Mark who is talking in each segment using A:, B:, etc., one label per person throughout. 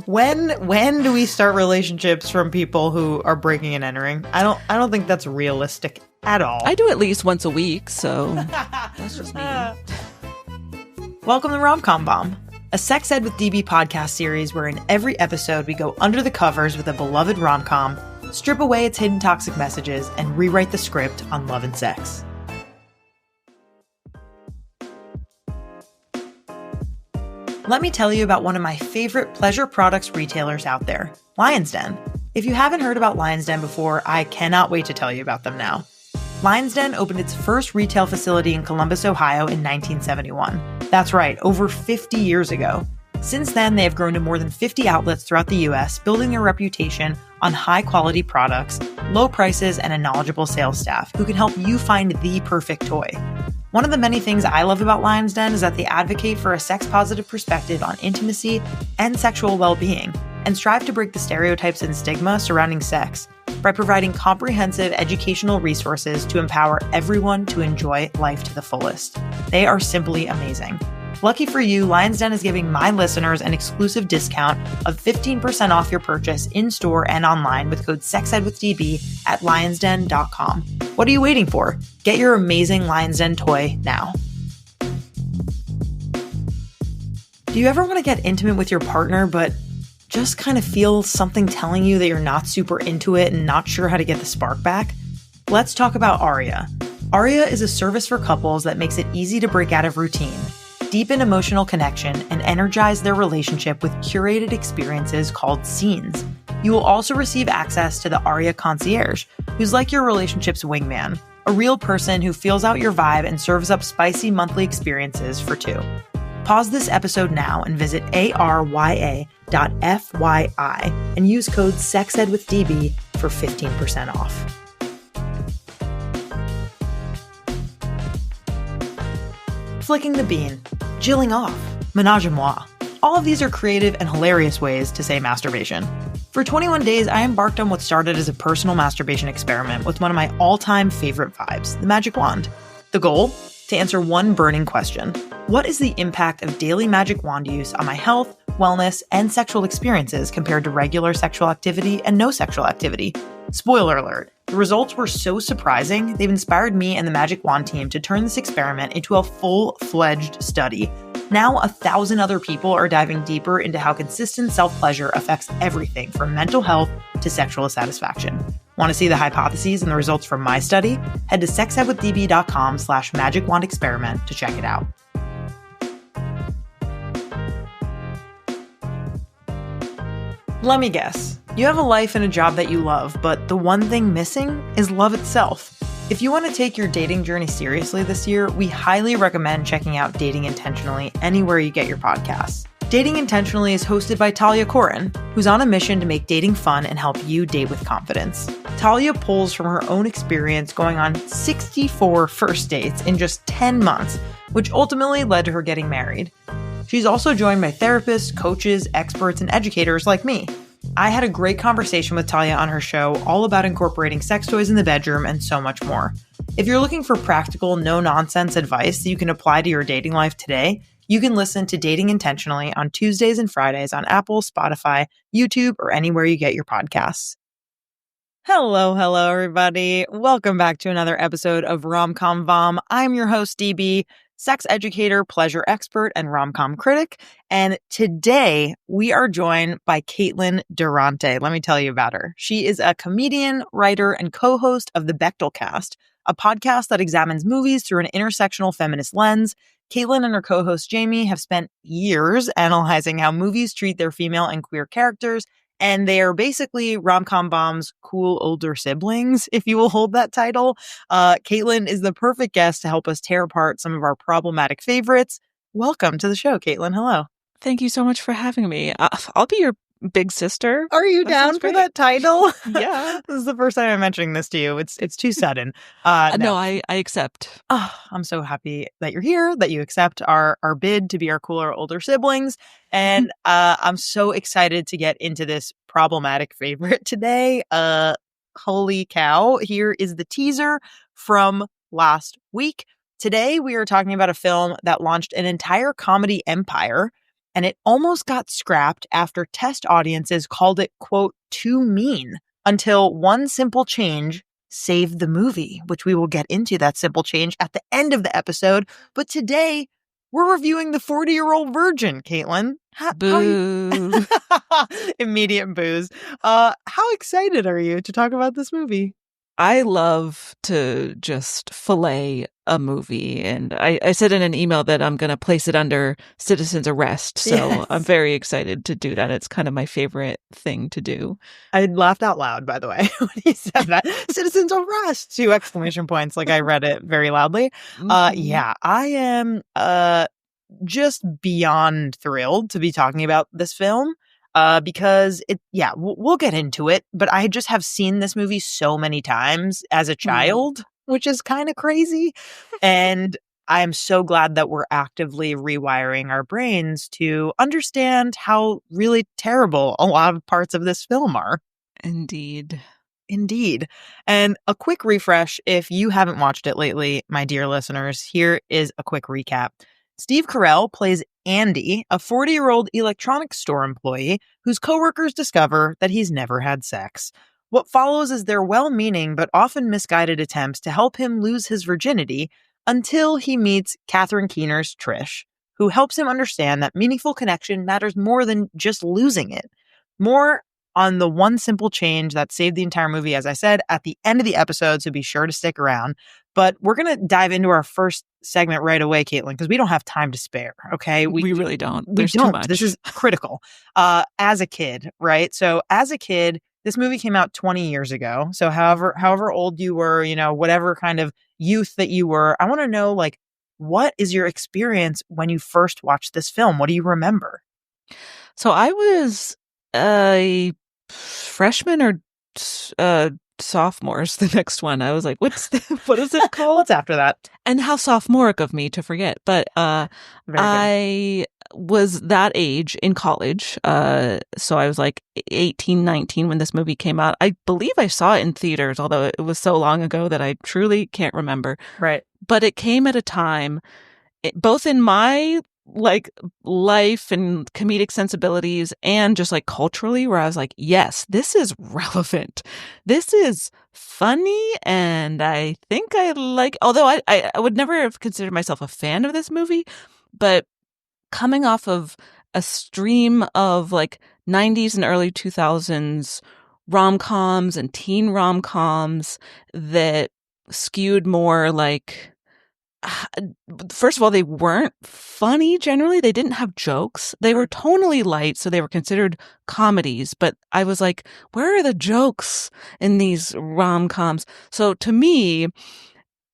A: When do we start relationships from people who are breaking and entering? I don't think that's realistic at all.
B: I do at least once a week, so that's just me.
A: Welcome to Rom-Com Bomb, a sex ed with DB podcast series where in every episode we go under the covers with a beloved rom-com, strip away its hidden toxic messages, and rewrite the script on love and sex. Let me tell you about one of my favorite pleasure products retailers out there, Lion's Den. If you haven't heard about Lion's Den before, I cannot wait to tell you about them now. Lion's Den opened its first retail facility in Columbus, Ohio in 1971. That's right, over 50 years ago. Since then, they have grown to more than 50 outlets throughout the US, building their reputation on high-quality products, low prices, and a knowledgeable sales staff who can help you find the perfect toy. One of the many things I love about Lion's Den is that they advocate for a sex-positive perspective on intimacy and sexual well-being, and strive to break the stereotypes and stigma surrounding sex by providing comprehensive educational resources to empower everyone to enjoy life to the fullest. They are simply amazing. Lucky for you, Lion's Den is giving my listeners an exclusive discount of 15% off your purchase in-store and online with code SEXEDWITHDB at lionsden.com. What are you waiting for? Get your amazing Lion's Den toy now. Do you ever want to get intimate with your partner, but just kind of feel something telling you that you're not super into it and not sure how to get the spark back? Let's talk about Aria. Aria is a service for couples that makes it easy to break out of routine, deepen emotional connection, and energize their relationship with curated experiences called scenes. You will also receive access to the Aria Concierge, who's like your relationship's wingman, a real person who feels out your vibe and serves up spicy monthly experiences for two. Pause this episode now and visit arya.fyi and use code SEXEDWITHDB for 15% off. Flicking the bean, jilling off, menage a moi. All of these are creative and hilarious ways to say masturbation. For 21 days, I embarked on what started as a personal masturbation experiment with one of my all-time favorite vibes, the magic wand. The goal? To answer one burning question. What is the impact of daily magic wand use on my health, wellness, and sexual experiences compared to regular sexual activity and no sexual activity? Spoiler alert. The results were so surprising, they've inspired me and the Magic Wand team to turn this experiment into a full-fledged study. Now, 1,000 other people are diving deeper into how consistent self-pleasure affects everything from mental health to sexual satisfaction. Want to see the hypotheses and the results from my study? Head to sexedwithdb.com/magicwandexperiment to check it out. Let me guess. You have a life and a job that you love, but the one thing missing is love itself. If you want to take your dating journey seriously this year, we highly recommend checking out Dating Intentionally anywhere you get your podcasts. Dating Intentionally is hosted by Talia Cohen, who's on a mission to make dating fun and help you date with confidence. Talia pulls from her own experience going on 64 first dates in just 10 months, which ultimately led to her getting married. She's also joined by therapists, coaches, experts, and educators like me. I had a great conversation with Talia on her show all about incorporating sex toys in the bedroom and so much more. If you're looking for practical, no-nonsense advice that you can apply to your dating life today, you can listen to Dating Intentionally on Tuesdays and Fridays on Apple, Spotify, YouTube, or anywhere you get your podcasts. Hello, everybody. Welcome back to another episode of Rom-Com Bomb. I'm your host, DB, sex educator, pleasure expert, and rom-com critic. And today we are joined by Caitlin Durante. Let me tell you about her. She is a comedian, writer, and co-host of the Bechdel Cast, a podcast that examines movies through an intersectional feminist lens. Caitlin and her co-host Jamie have spent years analyzing how movies treat their female and queer characters, and they are basically Rom-Com Bomb's cool older siblings, if you will hold that title. Caitlin is the perfect guest to help us tear apart some of our problematic favorites. Welcome to the show, Caitlin. Hello.
B: Thank you so much for having me. I'll be your big sister.
A: Are you down for that title?
B: Yeah.
A: This is the first time I'm mentioning this to you. It's too sudden.
B: No, I accept.
A: Oh, I'm so happy that you're here, that you accept our bid to be our cooler older siblings. And I'm so excited to get into this problematic favorite today. Holy cow. Here is the teaser from last week. Today, we are talking about a film that launched an entire comedy empire. and it almost got scrapped after test audiences called it, quote, too mean, until one simple change saved the movie, which we will get into that simple change at the end of the episode. But today, we're reviewing The 40-Year-Old Virgin, Caitlin.
B: Boo.
A: Immediate booze. How excited are you to talk about this movie?
B: I love to just fillet a movie. And I said in an email that I'm going to place it under citizen's arrest. So
A: Yes.
B: I'm very excited to do that. It's kind of my favorite thing to do.
A: I laughed out loud, by the way, when he said that. Citizen's arrest! 2 exclamation points, like I read it very loudly. Yeah, I am just beyond thrilled to be talking about this film. Because we'll get into it, but I just have seen this movie so many times as a child, which is kind of crazy. And I'm so glad that we're actively rewiring our brains to understand how really terrible a lot of parts of this film are.
B: Indeed.
A: And a quick refresh, if you haven't watched it lately, my dear listeners, here is a quick recap. Steve Carell plays Andy, a 40-year-old electronics store employee whose coworkers discover that he's never had sex. What follows is their well-meaning but often misguided attempts to help him lose his virginity until he meets Cathren Keener's Trish, who helps him understand that meaningful connection matters more than just losing it. More on the one simple change that saved the entire movie, as I said, at the end of the episode, so be sure to stick around. But we're going to dive into our first segment right away, Caitlin, because we don't have time to spare, okay?
B: We really don't.
A: We
B: There's
A: don't.
B: too much.
A: This is critical. As a kid, right? So as a kid, this movie came out 20 years ago. So however old you were, whatever kind of youth that you were, I want to know, like, what is your experience when you first watched this film? What do you remember?
B: So I was a freshman or sophomores, the next one. I was like, what is it called?
A: What's after that?
B: And how sophomoric of me to forget. But I was that age in college. So I was like 18, 19 when this movie came out. I believe I saw it in theaters, although it was so long ago that I truly can't remember.
A: Right.
B: But it came at a time, both in my like life and comedic sensibilities and just like culturally, where I was like, yes, this is relevant. This is funny. And I think I like, although I would never have considered myself a fan of this movie, but coming off of a stream of like 90s and early 2000s rom-coms and teen rom-coms that skewed more like, first of all, they weren't funny generally. They didn't have jokes. They were tonally light, so they were considered comedies. But I was like, where are the jokes in these rom-coms? So to me,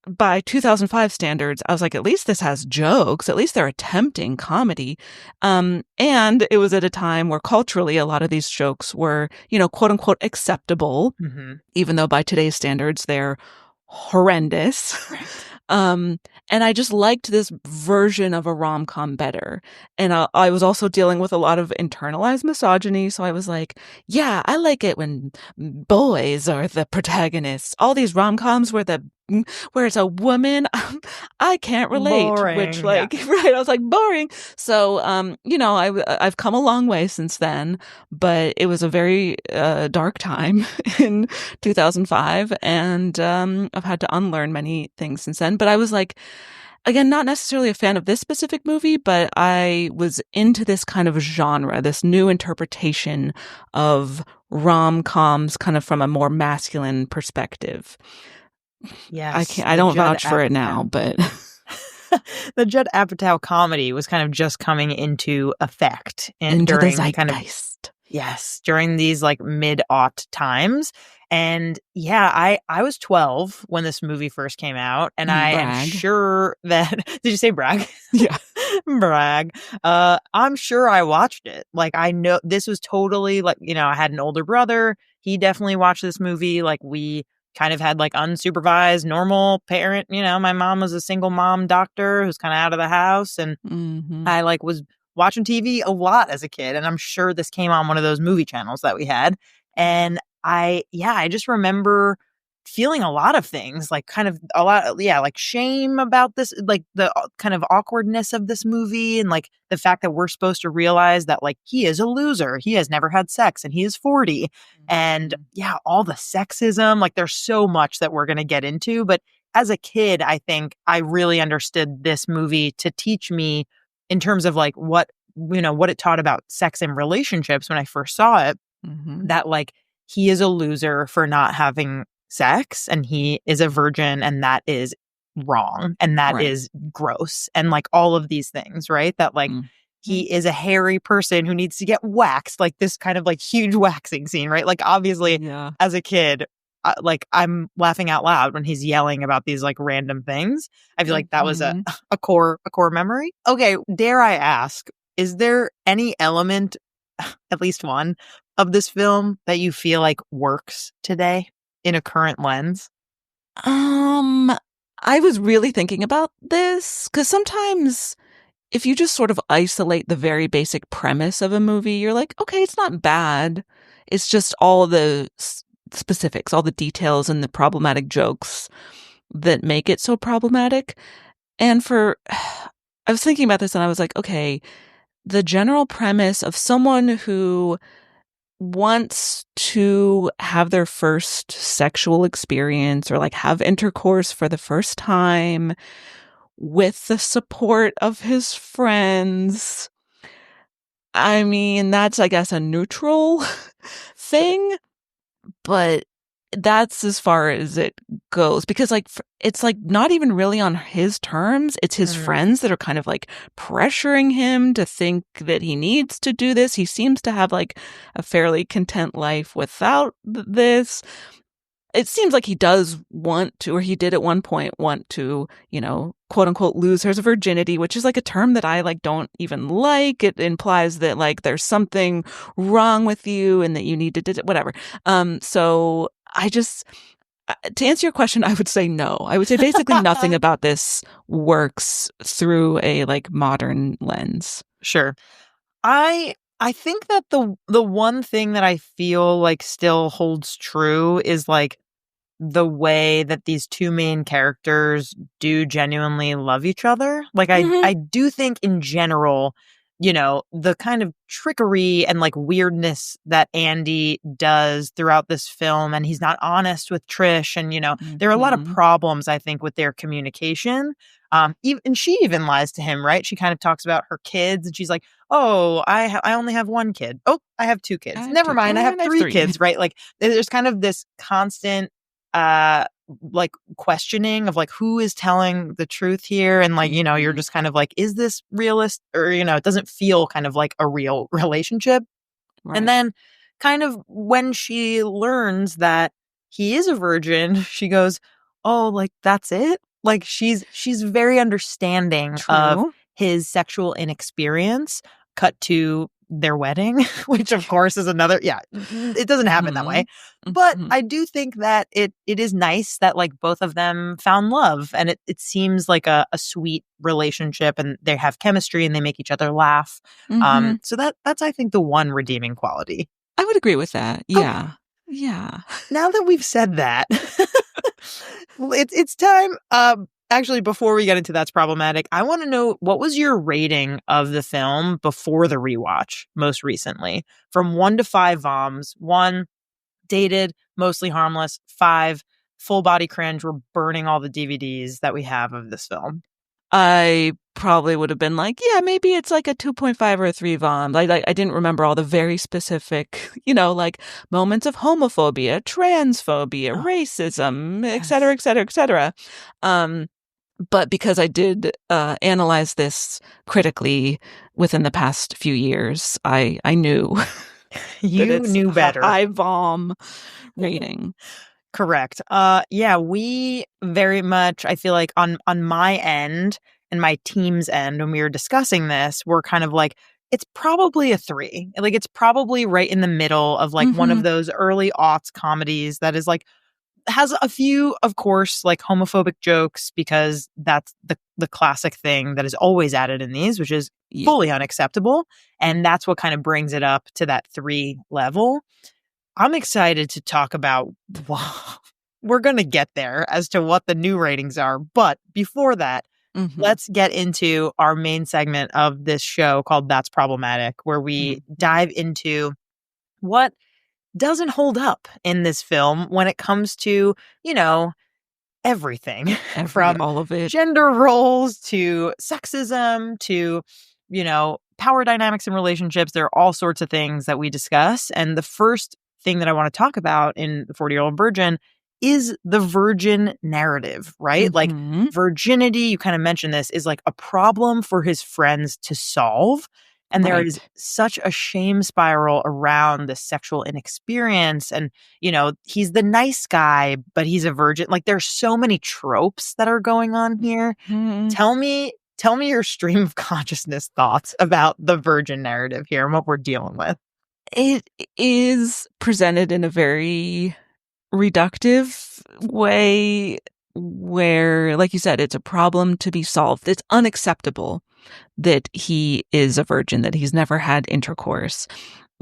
B: by 2005 standards, I was like, at least this has jokes. At least they're attempting comedy. And it was at a time where culturally a lot of these jokes were, quote unquote acceptable, even though by today's standards, they're horrendous. And I just liked this version of a rom-com better. And I was also dealing with a lot of internalized misogyny. So I was like, yeah, I like it when boys are the protagonists. All these rom-coms where it's a woman, I can't relate.
A: Boring,
B: which right, I was like, boring. So, I've come a long way since then, but it was a very dark time in 2005. And I've had to unlearn many things since then. But I was like, again, not necessarily a fan of this specific movie, but I was into this kind of genre, this new interpretation of rom-coms kind of from a more masculine perspective.
A: Yes.
B: I don't vouch for it now, but
A: the Judd Apatow comedy was kind of just coming into effect
B: into
A: during
B: the zeitgeist.
A: During these like mid-aught times. And yeah, I was 12 when this movie first came out, and I am sure that did you say brag?
B: Yeah.
A: Brag. I'm sure I watched it. Like, I know this was totally like, I had an older brother. He definitely watched this movie. Like, we kind of had like unsupervised normal parent, my mom was a single mom doctor who's kind of out of the house, and I like was watching TV a lot as a kid, and I'm sure this came on one of those movie channels that we had. And I just remember feeling a lot of things, like kind of a lot, like shame about this, like the kind of awkwardness of this movie, and like the fact that we're supposed to realize that like he is a loser, he has never had sex, and he is 40. And all the sexism, like there's so much that we're going to get into. But as a kid, I think I really understood this movie to teach me in terms of like what it taught about sex and relationships when I first saw it, that like he is a loser for not having sex, and he is a virgin, and that is wrong, and that is gross, and like all of these things, right? That like he is a hairy person who needs to get waxed, like this kind of like huge waxing scene, right? Like obviously as a kid, like I'm laughing out loud when he's yelling about these like random things. I feel like that was a core memory. Okay, dare I ask, is there any element, at least one, of this film that you feel like works today in a current lens?
B: I was really thinking about this because sometimes if you just sort of isolate the very basic premise of a movie, you're like, okay, it's not bad. It's just all the specifics, all the details and the problematic jokes that make it so problematic. And I was thinking about this and I was like, okay, the general premise of someone who wants to have their first sexual experience or like have intercourse for the first time with the support of his friends. I mean, that's, I guess, a neutral thing, but that's as far as it goes, because like it's like not even really on his terms. It's his friends that are kind of like pressuring him to think that he needs to do this. He seems to have like a fairly content life without this. It seems like he does want to, or he did at one point want to, quote unquote, lose his virginity, which is like a term that I like don't even like. It implies that like there's something wrong with you and that you need to whatever. So I just, to answer your question, I would say no. I would say basically nothing about this works through a like modern lens.
A: Sure. I think that the one thing that I feel like still holds true is like the way that these two main characters do genuinely love each other. Like I do think in general, the kind of trickery and like weirdness that Andy does throughout this film, and he's not honest with Trish, and there are a lot of problems I think with their communication. And she even lies to him, right? She kind of talks about her kids, and she's like, "Oh, I only have one kid. Oh, I have two kids. Never mind, I have three kids." Right? Like there's kind of this constant like questioning of like who is telling the truth here, and like you're just kind of like, is this realist, or it doesn't feel kind of like a real relationship. Right. And then kind of when she learns that he is a virgin, she goes, "Oh, like that's it." Like she's very understanding of his sexual inexperience. Cut to their wedding, which of course is another, it doesn't happen that way. But I do think that it is nice that like both of them found love, and it seems like a sweet relationship, and they have chemistry and they make each other laugh. So that's I think the one redeeming quality.
B: I would agree with that. Yeah. Okay. Yeah.
A: Now that we've said that, it's time. Actually, before we get into That's Problematic, I want to know, what was your rating of the film before the rewatch most recently? From 1 to 5 voms. 1, dated, mostly harmless. 5, full body cringe. We're burning all the DVDs that we have of this film.
B: I probably would have been like, yeah, maybe it's like a 2.5 or a 3 vom. Like I didn't remember all the very specific, like moments of homophobia, transphobia, racism, et cetera, et cetera, et cetera. But because I did analyze this critically within the past few years, I knew
A: you knew better.
B: High vom rating.
A: Correct. We very much, I feel like on my end and my team's end, when we were discussing this, we're kind of like, it's probably a 3. Like it's probably right in the middle of like one of those early aughts comedies that is like, has a few, of course, like homophobic jokes, because that's the classic thing that is always added in these, which is fully unacceptable. And that's what kind of brings it up to that 3 level. I'm excited to talk about we're going to get there as to what the new ratings are. But before that, let's get into our main segment of this show called That's Problematic, where we dive into what doesn't hold up in this film when it comes to, everything from
B: all of it,
A: gender roles to sexism to, power dynamics in relationships. There are all sorts of things that we discuss. And the first thing that I want to talk about in The 40-Year-Old Virgin is the virgin narrative, right? Like virginity, you kind of mentioned this, is like a problem for his friends to solve. And there is such a shame spiral around the sexual inexperience. And, he's the nice guy, but he's a virgin. Like there's so many tropes that are going on here. Tell me your stream of consciousness thoughts about the virgin narrative here and what we're dealing with.
B: It is presented in a very reductive way where, like you said, it's a problem to be solved. It's unacceptable that he is a virgin, that he's never had intercourse.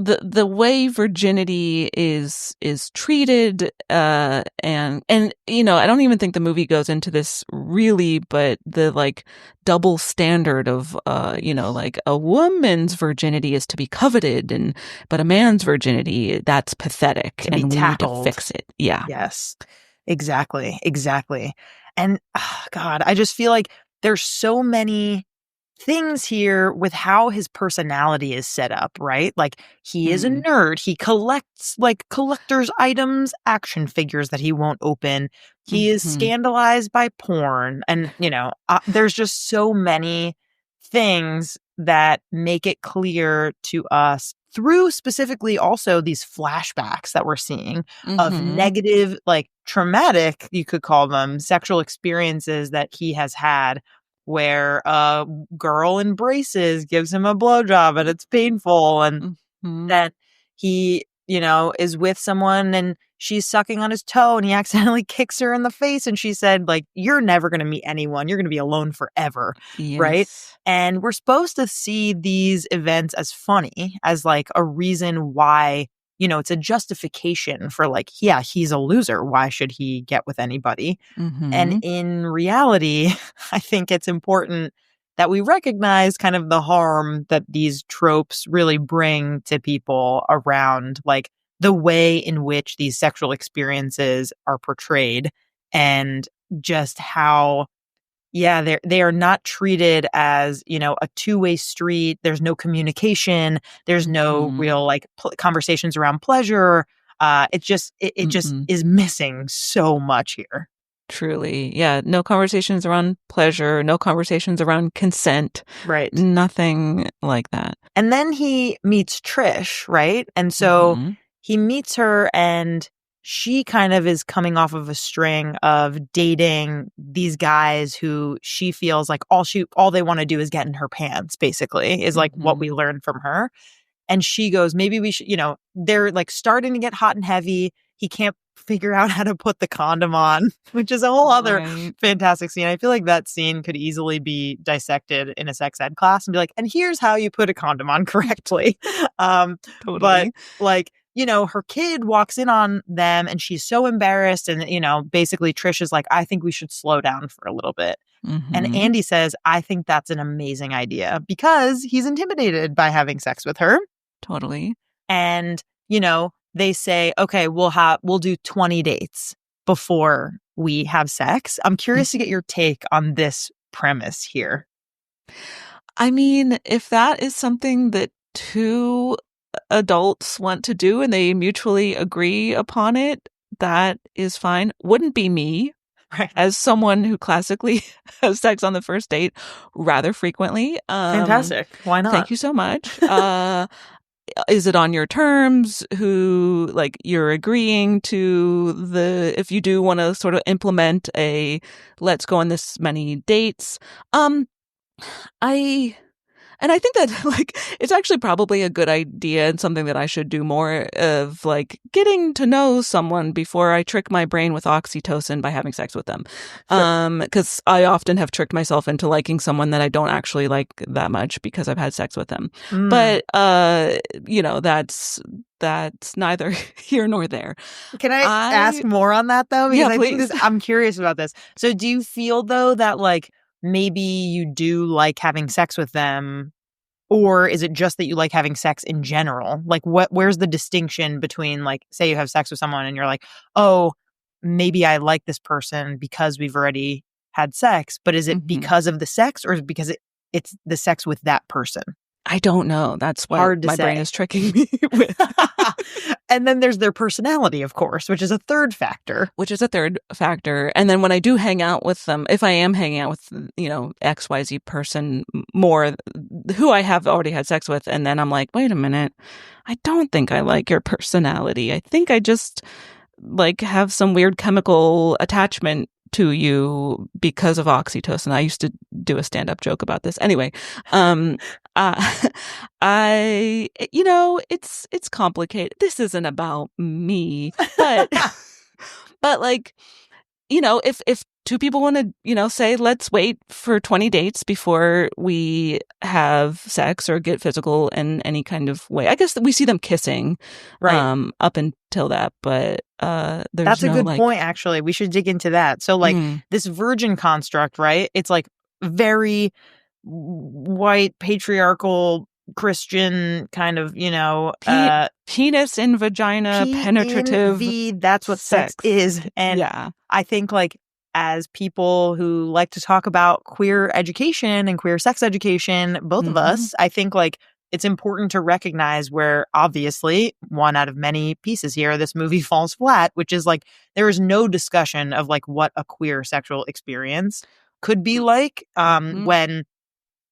B: The way virginity is treated, and I don't even think the movie goes into this really, but the like double standard of like a woman's virginity is to be coveted, but a man's virginity, that's pathetic, and we need to fix it. Yeah.
A: Yes. Exactly. And God, I just feel like there's so many things here with how his personality is set up, right? Like he is a nerd. He collects like collector's items, action figures that he won't open. He is scandalized by porn. And, there's just so many things that make it clear to us through specifically also these flashbacks that we're seeing of negative, like traumatic, you could call them, sexual experiences that he has had, where a girl in braces gives him a blowjob and it's painful, and that he, is with someone and she's sucking on his toe and he accidentally kicks her in the face and she said, like, you're never going to meet anyone. You're going to be alone forever. Yes. Right? And we're supposed to see these events as funny, as like a reason why, it's a justification for like, yeah, he's a loser. Why should he get with anybody? And in reality, I think it's important that we recognize kind of the harm that these tropes really bring to people around like the way in which these sexual experiences are portrayed, and just how, they are not treated as, a two-way street. There's no communication. There's no real like conversations around pleasure. It just is missing so much here.
B: Truly. Yeah. No conversations around pleasure, no conversations around consent.
A: Right.
B: Nothing like that.
A: And then he meets Trish, right? And so he meets her, and she kind of is coming off of a string of dating these guys who she feels like all they want to do is get in her pants, basically, is like what we learned from her. And she goes, maybe we should, they're like starting to get hot and heavy. He can't figure out how to put the condom on, which is a whole other fantastic scene. I feel like that scene could easily be dissected in a sex ed class and be like, and here's how you put a condom on correctly.
B: Totally.
A: But like, her kid walks in on them and she's so embarrassed. And, basically Trish is like, I think we should slow down for a little bit. And Andy says, I think that's an amazing idea, because he's intimidated by having sex with her.
B: Totally.
A: And, they say, okay, we'll do 20 dates before we have sex. I'm curious to get your take on this premise here.
B: I mean, if that is something that two adults want to do and they mutually agree upon it, that is fine. Wouldn't be me.
A: Right.
B: As someone who classically has sex on the first date rather frequently.
A: Fantastic. Why not?
B: Thank you so much. Is it on your terms? Who, like, you're agreeing to if you do want to sort of implement let's go on this many dates. I think that, like, it's actually probably a good idea and something that I should do more of, like, getting to know someone before I trick my brain with oxytocin by having sex with them. Because I often have tricked myself into liking someone that I don't actually like that much because I've had sex with them. But, that's neither here nor there.
A: Can I ask more on that, though? Because
B: Yeah,
A: I think
B: please.
A: I'm curious about this. So do you feel, though, that, like, maybe you do like having sex with them, or is it just that you like having sex in general? Like, where's the distinction between, like, say you have sex with someone and you're like, oh, maybe I like this person because we've already had sex, but is it because of the sex, or is it because it's the sex with that person?
B: I don't know. That's what
A: Hard to
B: my
A: say.
B: brain is tricking me with.
A: And then there's their personality, of course, which is a third factor.
B: And then when I do hang out with them, if I am hanging out with, XYZ person more, who I have already had sex with, and then I'm like, wait a minute, I don't think I like your personality. I think I just like have some weird chemical attachment to you because of oxytocin. I used to do a stand-up joke about this. Anyway, it's complicated. This isn't about me, but but like, if two people want to, say, let's wait for 20 dates before we have sex or get physical in any kind of way. I guess we see them kissing,
A: right,
B: up until that, but
A: that's a good point, actually. We should dig into that. So, like, this virgin construct, right? It's like very white, patriarchal, Christian kind of,
B: penis in vagina, penetrative.
A: That's what sex is. And
B: yeah.
A: I think, like, as people who like to talk about queer education and queer sex education, both of us, I think, like, it's important to recognize where, obviously, one out of many pieces here, this movie falls flat, which is, like, there is no discussion of, like, what a queer sexual experience could be like when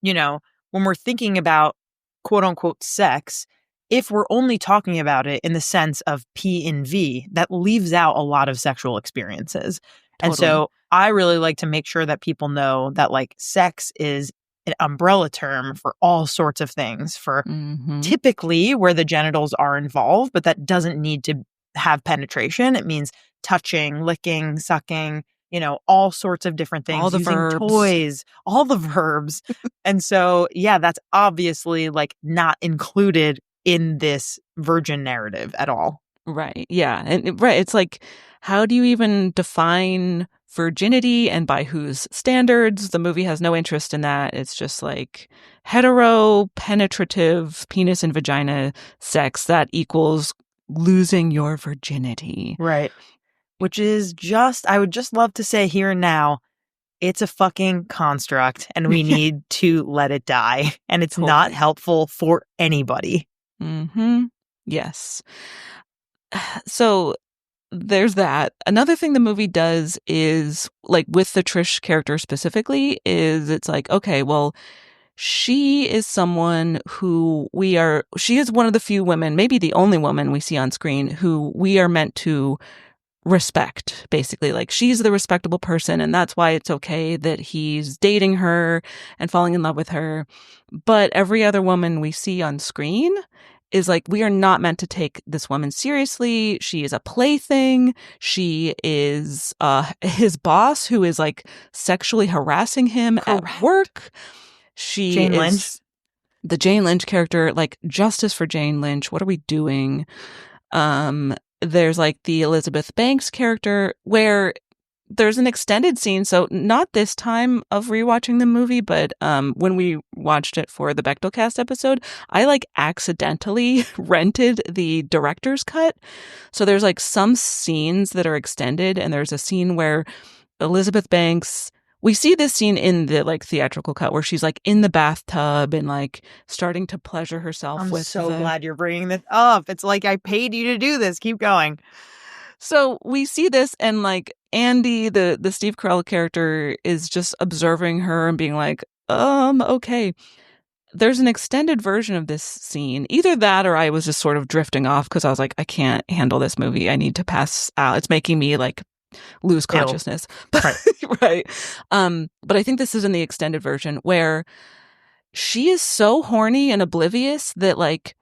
A: we're thinking about quote unquote sex. If we're only talking about it in the sense of P and V, that leaves out a lot of sexual experiences.
B: Totally.
A: And so I really like to make sure that people know that, like, sex is an umbrella term for all sorts of things, for typically where the genitals are involved, but that doesn't need to have penetration. It means touching, licking, sucking, all sorts of different things,
B: all the
A: using
B: verbs.
A: Toys, all the verbs. And so, yeah, that's obviously, like, not included in this virgin narrative at all.
B: Right. Yeah. And right. It's like, how do you even define virginity and by whose standards? The movie has no interest in that. It's just like hetero, penetrative, penis and vagina sex that equals losing your virginity.
A: Right. Which is I would just love to say here and now, it's a fucking construct and we need to let it die. And it's not helpful for anybody.
B: Yes. So there's that. Another thing the movie does is, like, with the Trish character specifically, is it's like, okay, well, she is someone who she is one of the few women, maybe the only woman we see on screen, who we are meant to respect, basically. Like, she's the respectable person, and that's why it's okay that he's dating her and falling in love with her. But every other woman we see on screen is like, we are not meant to take this woman seriously. She is a plaything. She is his boss, who is, like, sexually harassing him at work. She
A: Jane
B: is
A: Lynch.
B: The Jane Lynch character. Like, justice for Jane Lynch. What are we doing? There's, like, the Elizabeth Banks character, where there's an extended scene. So not this time of rewatching the movie, but when we watched it for the Bechdel Cast episode, I, like, accidentally rented the director's cut. So there's, like, some scenes that are extended, and there's a scene where Elizabeth Banks, we see this scene in the, like, theatrical cut where she's, like, in the bathtub and, like, starting to pleasure herself.
A: I'm so glad you're bringing this up. It's like, I paid you to do this. Keep going.
B: So we see this, and, like, Andy, the Steve Carell character, is just observing her and being like, okay. There's an extended version of this scene. Either that, or I was just sort of drifting off because I was like, I can't handle this movie. I need to pass out. It's making me, like, lose consciousness.
A: Right.
B: Right. But I think this is in the extended version where she is so horny and oblivious that, like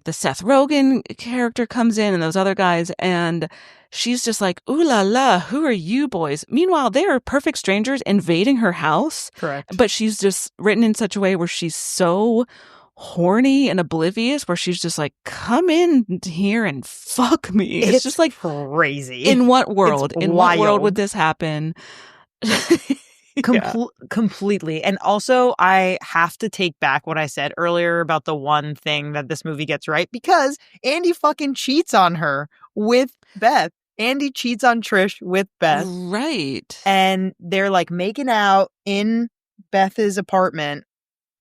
B: the Seth Rogen character comes in and those other guys, and she's just like, ooh la la, who are you boys? Meanwhile, they are perfect strangers invading her house.
A: Correct.
B: But she's just written in such a way where she's so horny and oblivious where she's just like, come in here and fuck me. It's just like
A: crazy.
B: In what world?
A: It's
B: in
A: wild.
B: What world would this happen?
A: Completely. And also, I have to take back what I said earlier about the one thing that this movie gets right, because Andy fucking cheats on her with Beth. Andy cheats on Trish with Beth.
B: Right.
A: And they're like making out in Beth's apartment.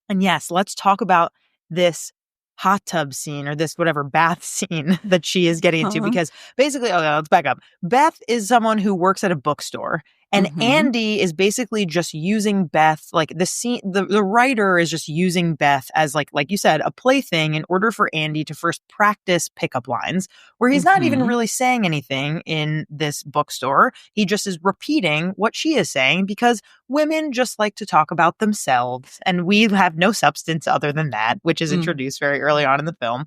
A: And yes, let's talk about this hot tub scene, or this whatever bath scene that she is getting into, because basically, okay, let's back up. Beth is someone who works at a bookstore. And Andy is basically just using Beth, like the scene, the writer is just using Beth as like you said, a plaything in order for Andy to first practice pickup lines, where he's not even really saying anything in this bookstore. He just is repeating what she is saying, because women just like to talk about themselves, and we have no substance other than that, which is introduced very early on in the film.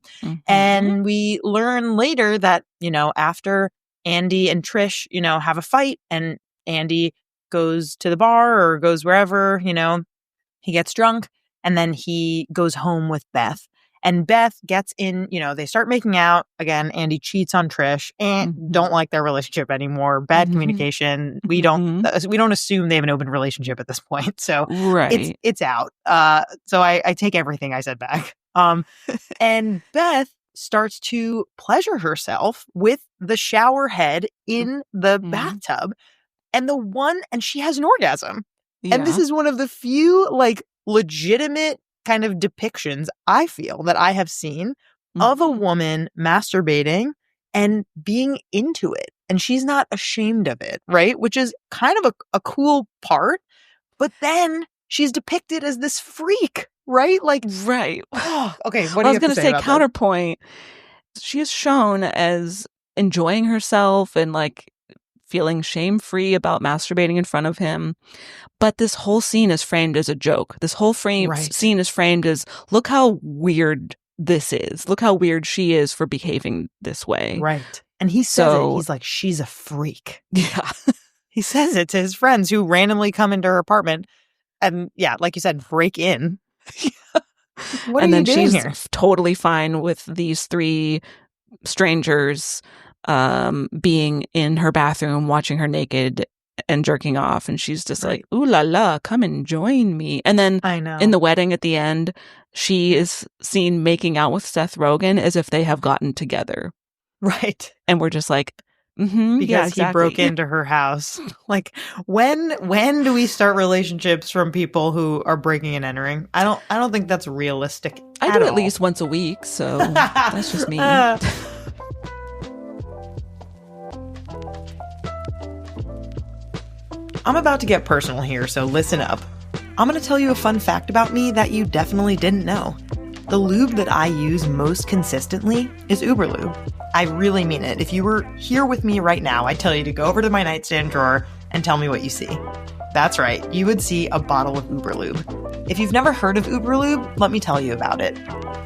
A: And we learn later that, you know, after Andy and Trish, you know, have a fight, and Andy goes to the bar or goes wherever, you know, he gets drunk, and then he goes home with Beth. And Beth gets in, you know, they start making out. Again, Andy cheats on Trish and don't like their relationship anymore. Bad communication. We don't assume they have an open relationship at this point. So it's out. So I take everything I said back. And Beth starts to pleasure herself with the shower head in the bathtub. And she has an orgasm. Yeah. And this is one of the few like legitimate kind of depictions I feel that I have seen of a woman masturbating and being into it. And she's not ashamed of it, right? Which is kind of a cool part. But then she's depicted as this freak, right? Like,
B: right.
A: Okay. What do you have to say about
B: counterpoint. She is shown as enjoying herself and like feeling shame-free about masturbating in front of him. But this whole scene is framed as a joke. This whole scene is framed as, look how weird this is. Look how weird she is for behaving this way.
A: Right. And he says it. He's like, she's a freak.
B: Yeah.
A: He says it to his friends who randomly come into her apartment and, yeah, like you said, break in. What are you doing here?
B: She's totally fine with these three strangers being in her bathroom, watching her naked and jerking off. And she's just like, ooh la la, come and join me. And then
A: I know.
B: In the wedding at the end, she is seen making out with Seth Rogen as if they have gotten together.
A: Right.
B: And we're just like,
A: because he broke into her house. Like, when do we start relationships from people who are breaking and entering? I don't think that's realistic.
B: I do at least once a week, so that's just me.
A: I'm about to get personal here, so listen up. I'm going to tell you a fun fact about me that you definitely didn't know. The lube that I use most consistently is Uber Lube. I really mean it. If you were here with me right now, I'd tell you to go over to my nightstand drawer and tell me what you see. That's right, you would see a bottle of Uber Lube. If you've never heard of Uber Lube, let me tell you about it.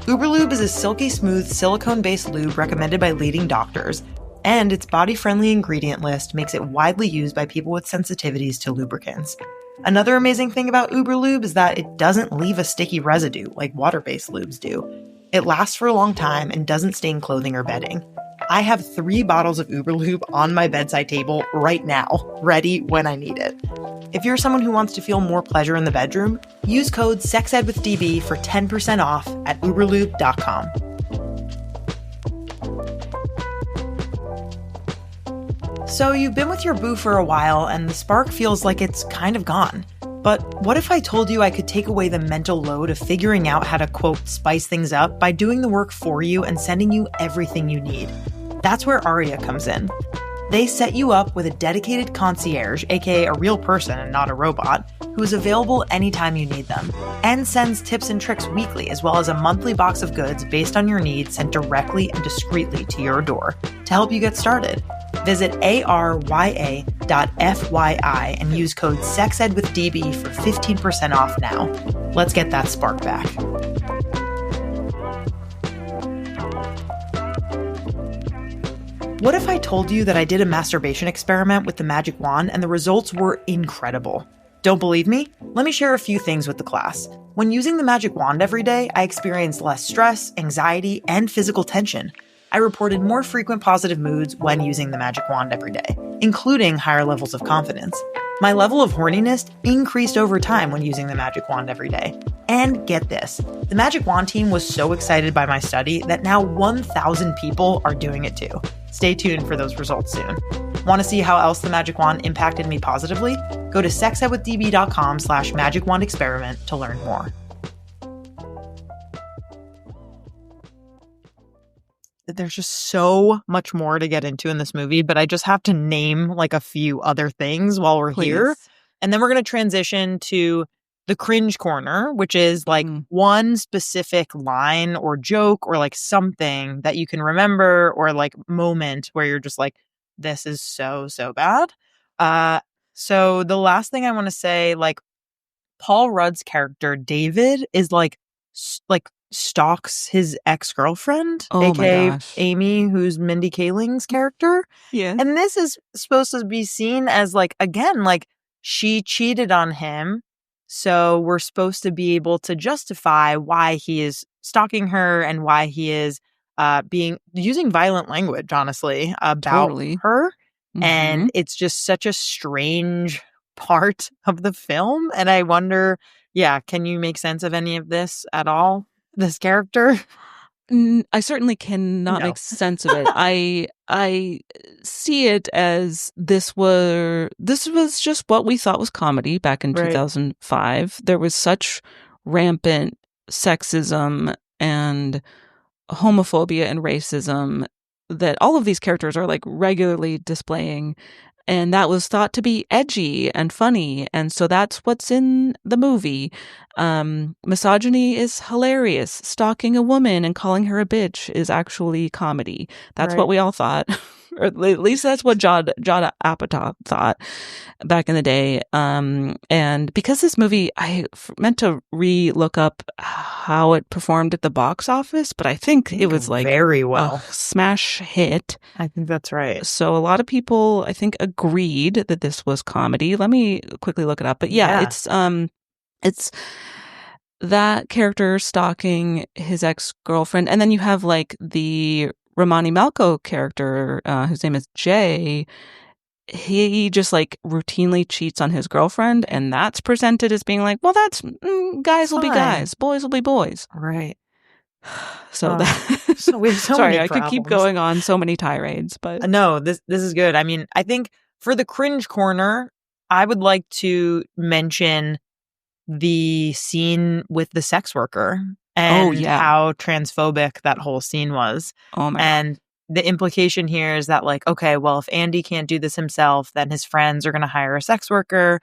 A: Uber Lube is a silky smooth silicone-based lube recommended by leading doctors, and its body-friendly ingredient list makes it widely used by people with sensitivities to lubricants. Another amazing thing about Uber Lube is that it doesn't leave a sticky residue like water-based lubes do. It lasts for a long time and doesn't stain clothing or bedding. I have 3 bottles of Uber Lube on my bedside table right now, ready when I need it. If you're someone who wants to feel more pleasure in the bedroom, use code SEXEDWITHDB for 10% off at uberlube.com. So you've been with your boo for a while and the spark feels like it's kind of gone. But what if I told you I could take away the mental load of figuring out how to, quote, spice things up by doing the work for you and sending you everything you need? That's where Aria comes in. They set you up with a dedicated concierge, aka a real person and not a robot, who is available anytime you need them, and sends tips and tricks weekly, as well as a monthly box of goods based on your needs sent directly and discreetly to your door to help you get started. Visit arya.fyi and use code SEXEDWITHDB for 15% off now. Let's get that spark back. What if I told you that I did a masturbation experiment with the magic wand and the results were incredible? Don't believe me? Let me share a few things with the class. When using the magic wand every day, I experienced less stress, anxiety, and physical tension. I reported more frequent positive moods when using the magic wand every day, including higher levels of confidence. My level of horniness increased over time when using the magic wand every day. And get this, the magic wand team was so excited by my study that now 1,000 people are doing it too. Stay tuned for those results soon. Want to see how else the magic wand impacted me positively? Go to sexedwithdb.com/magicwandexperiment to learn more. There's just so much more to get into in this movie, but I just have to name like a few other things while we're here. And then we're going to transition to the cringe corner, which is like one specific line or joke or like something that you can remember or like moment where you're just like, this is so bad. So the last thing I want to say, like Paul Rudd's character, David, is like stalks his ex-girlfriend, aka Amy, who's Mindy Kaling's character.
B: Yeah.
A: And this is supposed to be seen as like, again, like she cheated on him. So we're supposed to be able to justify why he is stalking her and why he is using violent language, honestly, about her. Mm-hmm. And it's just such a strange part of the film. And I wonder, can you make sense of any of this at all? This character?
B: I certainly cannot make sense of it. I see it as this was just what we thought was comedy back in 2005. There was such rampant sexism and homophobia and racism that all of these characters are like regularly displaying. And that was thought to be edgy and funny. And so that's what's in the movie. Misogyny is hilarious. Stalking a woman and calling her a bitch is actually comedy. That's what we all thought. Or at least that's what Judd Apatow thought back in the day. And because this movie, I meant to re-look up how it performed at the box office, but I think it was like
A: very well
B: a smash hit.
A: I think that's right.
B: So a lot of people, I think, agreed that this was comedy. Let me quickly look it up. But it's that character stalking his ex-girlfriend, and then you have like the Romani Malco character, whose name is Jay. He just like routinely cheats on his girlfriend, and that's presented as being like, well, that's guys will be guys, boys will be boys,
A: right?
B: So
A: we have so
B: sorry,
A: many
B: I could keep going on so many tirades, but
A: no, this is good. I mean, I think for the cringe corner, I would like to mention the scene with the sex worker and how transphobic that whole scene was. And the implication here is that like, okay, well, if Andy can't do this himself, then his friends are going to hire a sex worker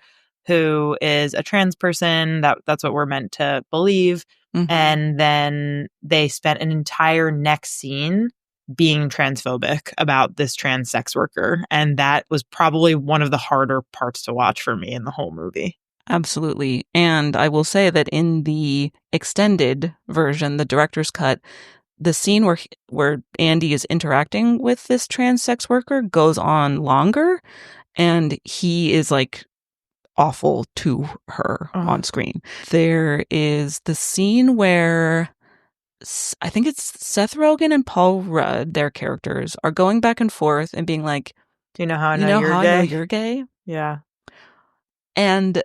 A: who is a trans person. That's what we're meant to believe. Mm-hmm. And then they spent an entire next scene being transphobic about this trans sex worker. And that was probably one of the harder parts to watch for me in the whole movie.
B: Absolutely. And I will say that in the extended version, the director's cut, the scene where Andy is interacting with this trans sex worker goes on longer, and he is like awful to her on screen. There is the scene where I think it's Seth Rogen and Paul Rudd, their characters, are going back and forth and being like,
A: do you know how I know
B: you're gay?
A: Yeah.
B: And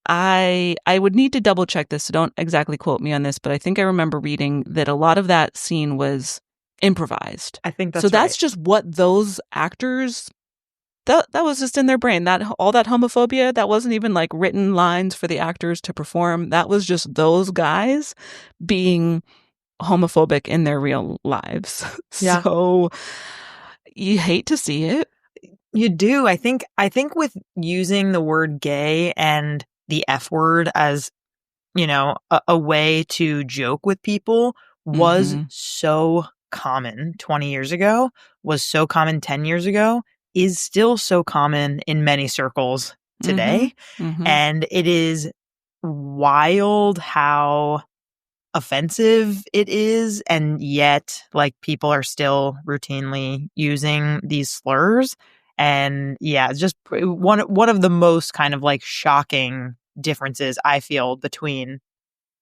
B: I would need to double check this, so don't exactly quote me on this, but I think I remember reading that a lot of that scene was improvised.
A: I think that's
B: so. That's just what those actors, that was just in their brain. That all that homophobia, that wasn't even like written lines for the actors to perform. That was just those guys being homophobic in their real lives.
A: Yeah.
B: So you hate to see it.
A: You do. I think with using the word gay and the F word as, a way to joke with people was so common 20 years ago, was so common 10 years ago, is still so common in many circles today. And it is wild how offensive it is, and yet like people are still routinely using these slurs. And it's just one of the most kind of like shocking differences I feel between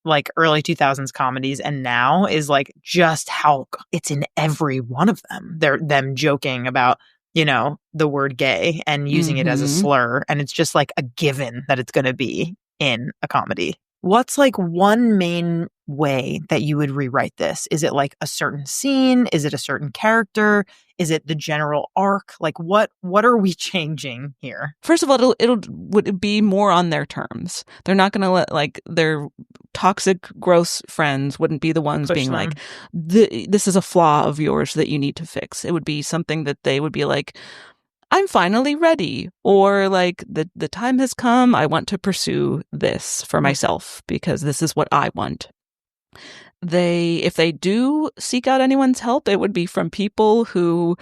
A: like early 2000s comedies and now is like just how it's in every one of them. They're them joking about, the word gay and using it as a slur. And it's just like a given that it's going to be in a comedy. What's like one main way that you would rewrite this? Is it like a certain scene? Is it a certain character? Is it the general arc? Like what are we changing here?
B: First of all, would be more on their terms. They're not going to let like their toxic, gross friends wouldn't be the ones being like, this is a flaw of yours that you need to fix. It would be something that they would be like, I'm finally ready, or like the time has come. I want to pursue this for myself because this is what I want. If they do seek out anyone's help, it would be from people who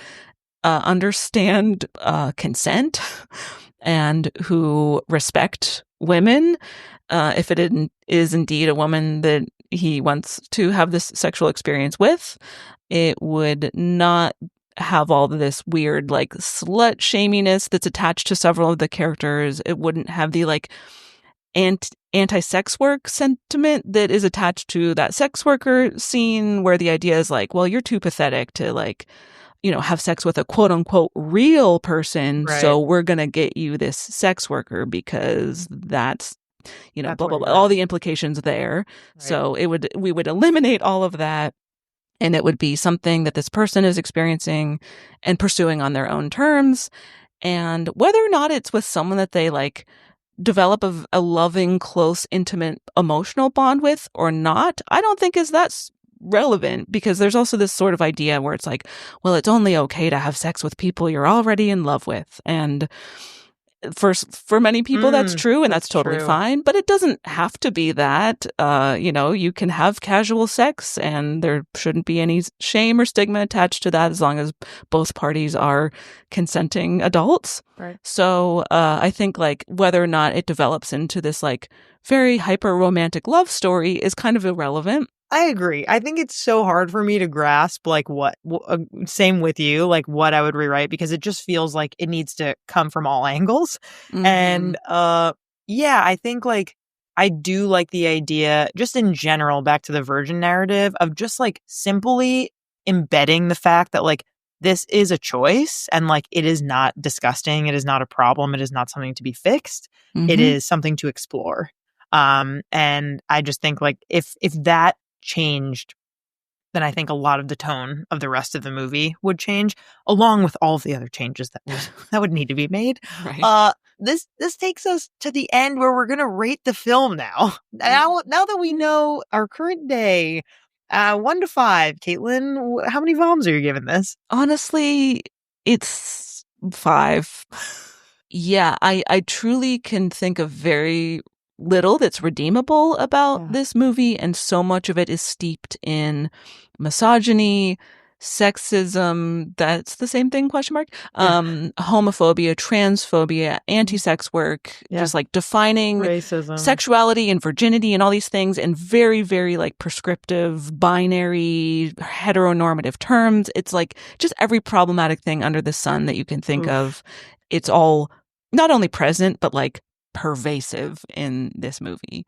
B: understand consent and who respect women. If it is indeed a woman that he wants to have this sexual experience with, it would not have all of this weird like slut shaminess that's attached to several of the characters. It wouldn't have the like anti-sex work sentiment that is attached to that sex worker scene where the idea is like, well, you're too pathetic to like, have sex with a quote unquote real person. Right. So we're going to get you this sex worker because that's, that's blah, blah, blah, all the implications there. Right. So we would eliminate all of that. And it would be something that this person is experiencing and pursuing on their own terms. And whether or not it's with someone that they like develop a loving, close, intimate, emotional bond with or not, I don't think is that relevant, because there's also this sort of idea where it's like, well, it's only okay to have sex with people you're already in love with. And for many people, that's true, and that's totally fine. But it doesn't have to be that. You can have casual sex, and there shouldn't be any shame or stigma attached to that as long as both parties are consenting adults. Right. So I think like whether or not it develops into this like very hyper romantic love story is kind of irrelevant.
A: I agree. I think it's so hard for me to grasp like same with you, like what I would rewrite, because it just feels like it needs to come from all angles. Mm-hmm. And I think like I do like the idea just in general, back to the virgin narrative, of just like simply embedding the fact that like this is a choice and like it is not disgusting. It is not a problem. It is not something to be fixed. Mm-hmm. It is something to explore. And I just think like if that changed, then I think a lot of the tone of the rest of the movie would change, along with all of the other changes that would need to be made. Right. This takes us to the end where we're gonna rate the film now. Now that we know our current day, 1 to 5, Caitlin, how many bombs are you giving this?
B: Honestly, it's 5. Yeah, I truly can think of very little that's redeemable about this movie, and so much of it is steeped in misogyny, sexism, that's the same thing, ? Homophobia, transphobia, anti-sex work, just like defining racism, sexuality and virginity and all these things in very, very like prescriptive, binary, heteronormative terms. It's like just every problematic thing under the sun that you can think of. It's all not only present, but like pervasive in this movie.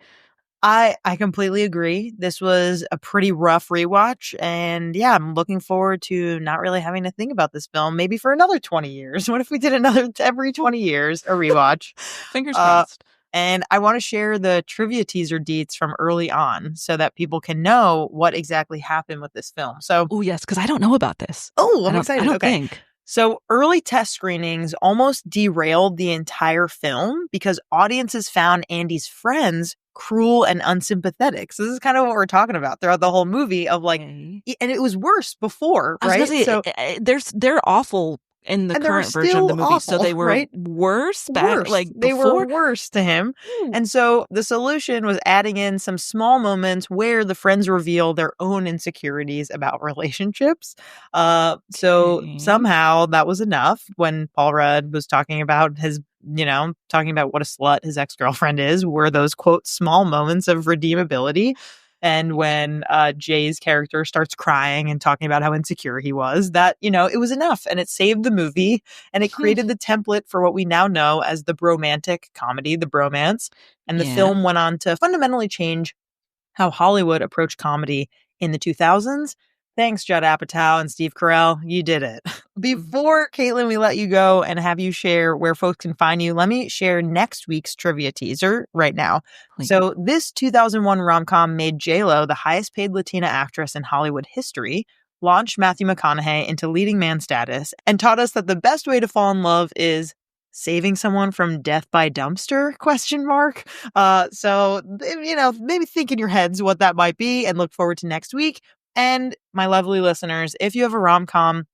A: I completely agree. This was a pretty rough rewatch, and I'm looking forward to not really having to think about this film maybe for another 20 years. What if we did another every 20 years a rewatch?
B: Fingers crossed.
A: And I want to share the trivia teaser deets from early on so that people can know what exactly happened with this film. So,
B: yes, because I don't know about this.
A: I'm excited.
B: I don't think.
A: So early test screenings almost derailed the entire film because audiences found Andy's friends cruel and unsympathetic. So this is kind of what we're talking about throughout the whole movie of like, and it was worse before, right?
B: So they're awful in the current version of the movie. So they were worse back, like
A: they
B: before?
A: were worse to him. And so the solution was adding in some small moments where the friends reveal their own insecurities about relationships. So somehow that was enough when Paul Rudd was talking about talking about what a slut his ex-girlfriend is, were those quote small moments of redeemability. And when Jay's character starts crying and talking about how insecure he was, that, it was enough. And it saved the movie. And it created the template for what we now know as the bromantic comedy, the bromance. And the film went on to fundamentally change how Hollywood approached comedy in the 2000s. Thanks, Judd Apatow and Steve Carell. You did it. Before, Caitlin, we let you go and have you share where folks can find you, let me share next week's trivia teaser right now.
B: Please.
A: So this 2001 rom-com made J-Lo the highest paid Latina actress in Hollywood history, launched Matthew McConaughey into leading man status, and taught us that the best way to fall in love is saving someone from death by dumpster, ? So, maybe think in your heads what that might be and look forward to next week. And my lovely listeners, if you have a rom-com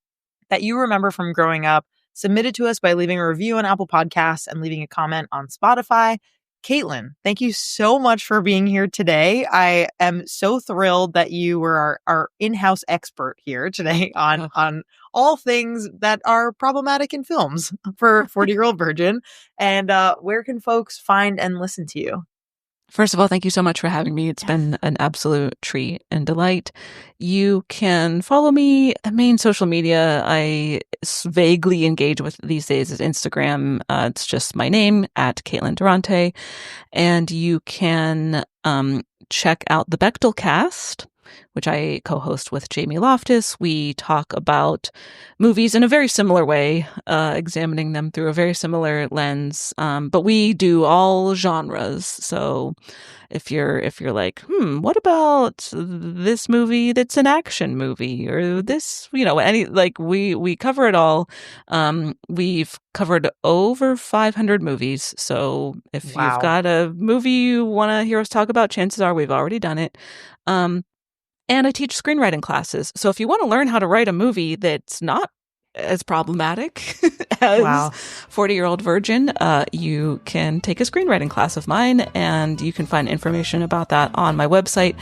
A: that you remember from growing up, submit it to us by leaving a review on Apple Podcasts and leaving a comment on Spotify. Caitlin, thank you so much for being here today. I am so thrilled that you were our in-house expert here today on all things that are problematic in films for 40-Year-Old Virgin. And where can folks find and listen to you?
B: First of all, thank you so much for having me. It's been an absolute treat and delight. You can follow me. The main social media I vaguely engage with these days is Instagram. It's just my name, @Caitlin Durante. And you can check out the Bechdel Cast, which I co-host with Jamie Loftus. We talk about movies in a very similar way, examining them through a very similar lens. But we do all genres. So if you're like, what about this movie that's an action movie, or this, we cover it all. We've covered over 500 movies. So if you've got a movie you want to hear us talk about, chances are we've already done it. And I teach screenwriting classes. So if you want to learn how to write a movie that's not as problematic as 40-Year-Old Virgin, you can take a screenwriting class of mine, and you can find information about that on my website,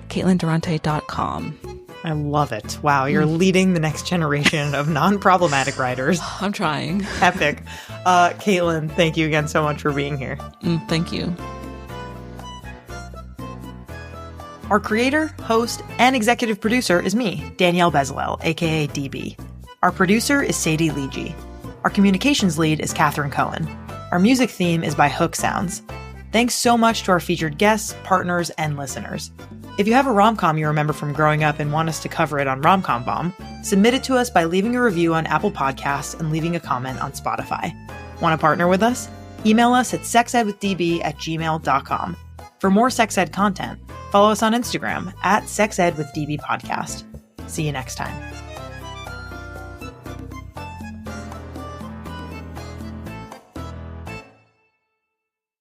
B: CaitlинDurante.com.
A: I love it. Wow, you're leading the next generation of non-problematic writers.
B: I'm trying.
A: Epic. Caitlin, thank you again so much for being here.
B: Thank you.
A: Our creator, host, and executive producer is me, Danielle Bezalel, aka DB. Our producer is Sadie Lidji. Our communications lead is Cathren Cohen. Our music theme is by Hook Sounds. Thanks so much to our featured guests, partners, and listeners. If you have a rom-com you remember from growing up and want us to cover it on Rom-Com Bomb, submit it to us by leaving a review on Apple Podcasts and leaving a comment on Spotify. Want to partner with us? Email us at sexedwithdb@gmail.com. For more sex ed content, follow us on Instagram @sexedwithdbpodcast. See you next time.